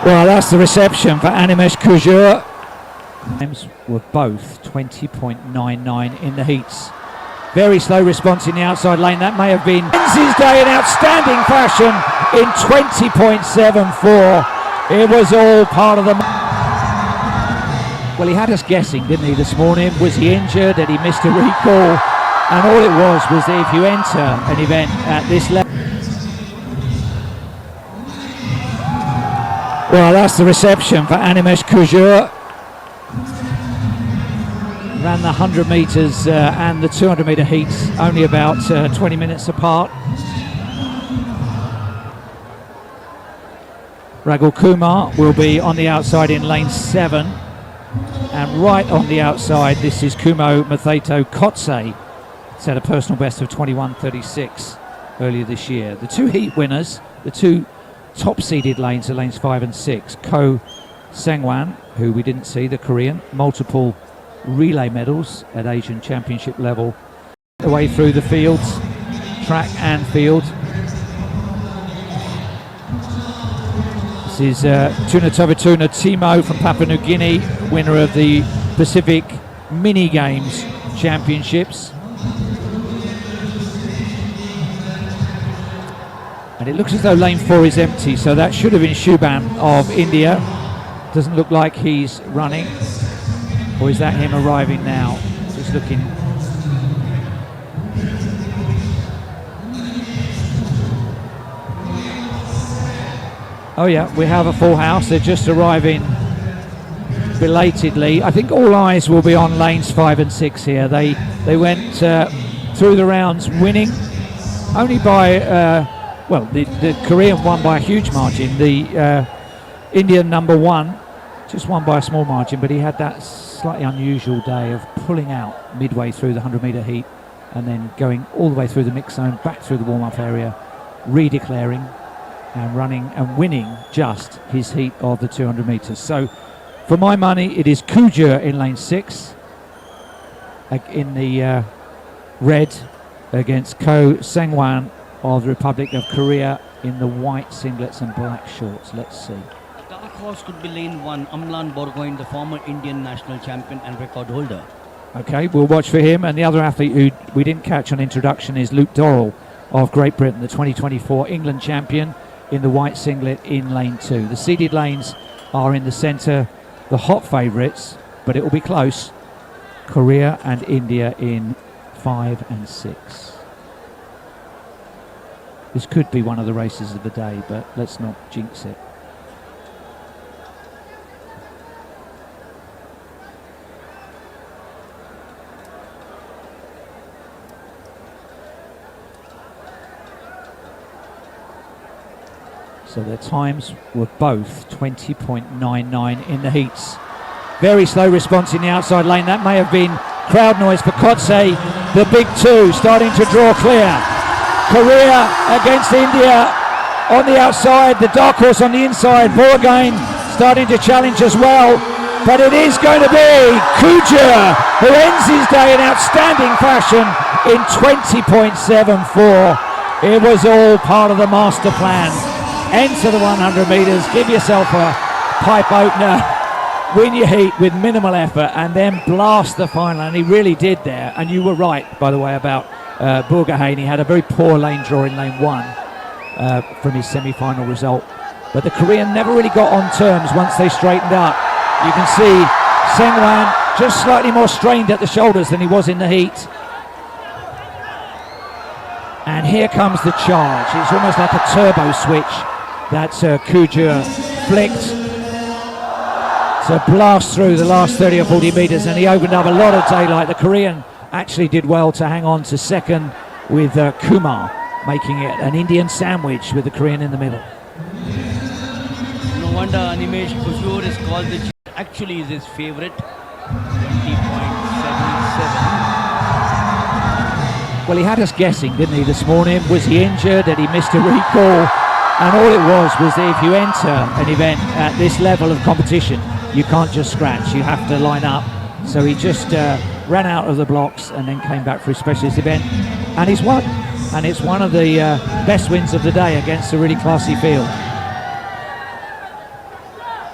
Well, that's the reception for Animesh Kujur. Times were both 20.99 in the heats. Very slow response in the outside lane. That may have been Enzi's day in outstanding fashion in 20.74. It was all part of the... Well, he had us guessing, didn't he, this morning? Was he injured? Had he missed a recall? And all it was that if you enter an event at this level... Well, that's the reception for Animesh Kujur. Ran the 100 metres and the 200 metre heats only about 20 minutes apart. Ragul Kumar will be on the outside in lane 7. And right on the outside, this is Kumo Matheto Kotse. Set a personal best of 21.36 earlier this year. The two heat winners, the two top-seeded lanes are lanes 5 and 6. Ko Sengwan, who we didn't see, the Korean, multiple relay medals at Asian Championship level. The way through the fields, track and field. This is Tunatavituna Timo from Papua New Guinea, winner of the Pacific Mini Games Championships. And it looks as though lane 4 is empty, so that should have been Shubham of India. Doesn't look like he's running. Or is that him arriving now? Just looking. Oh yeah, we have a full house. They're just arriving belatedly. I think all eyes will be on lanes 5 and 6 here. They went through the rounds winning only by... well, the Korean won by a huge margin. The Indian number 1 just won by a small margin, but he had that slightly unusual day of pulling out midway through the 100 metre heat and then going all the way through the mix zone, back through the warm-up area, redeclaring and running and winning just his heat of the 200 metres. So, for my money, it is Kujur in lane 6 in the red against Ko Sengwan of the Republic of Korea in the white singlets and black shorts. Let's see. The dark horse could be lane 1, Amlan Borgoin, the former Indian national champion and record holder. Okay, we'll watch for him. And the other athlete who we didn't catch on introduction is Luke Dorrell of Great Britain, the 2024 England champion in the white singlet in lane 2. The seeded lanes are in the centre, the hot favourites, but it will be close. Korea and India in 5 and 6. This could be one of the races of the day, but let's not jinx it. So their times were both 20.99 in the heats. Very slow response in the outside lane. That may have been crowd noise for Kotse. The big 2 starting to draw clear. Korea against India on the outside, the dark horse on the inside. Borgoin starting to challenge as well, but it is going to be Kujur who ends his day in outstanding fashion in 20.74. It was all part of the master plan. Enter the 100 metres, give yourself a pipe opener, win your heat with minimal effort, and then blast the final. And he really did there. And you were right, by the way, about Burgahain. He had a very poor lane draw in lane 1 from his semi-final result. But the Korean never really got on terms once they straightened up. You can see Sengwan just slightly more strained at the shoulders than he was in the heat. And here comes the charge. It's almost like a turbo switch that Kujur flicked to blast through the last 30 or 40 metres, and he opened up a lot of daylight. The Korean actually did well to hang on to second with Kumar, making it an Indian sandwich with the Korean in the middle. No wonder Animesh Kujur is called the... Actually is his favourite, 20.77. Well, he had us guessing, didn't he, this morning? Was he injured? Had he missed a recall? And all it was that if you enter an event at this level of competition, you can't just scratch, you have to line up. So he just ran out of the blocks and then came back for his specialist event, and he's won. And it's one of the best wins of the day against a really classy field.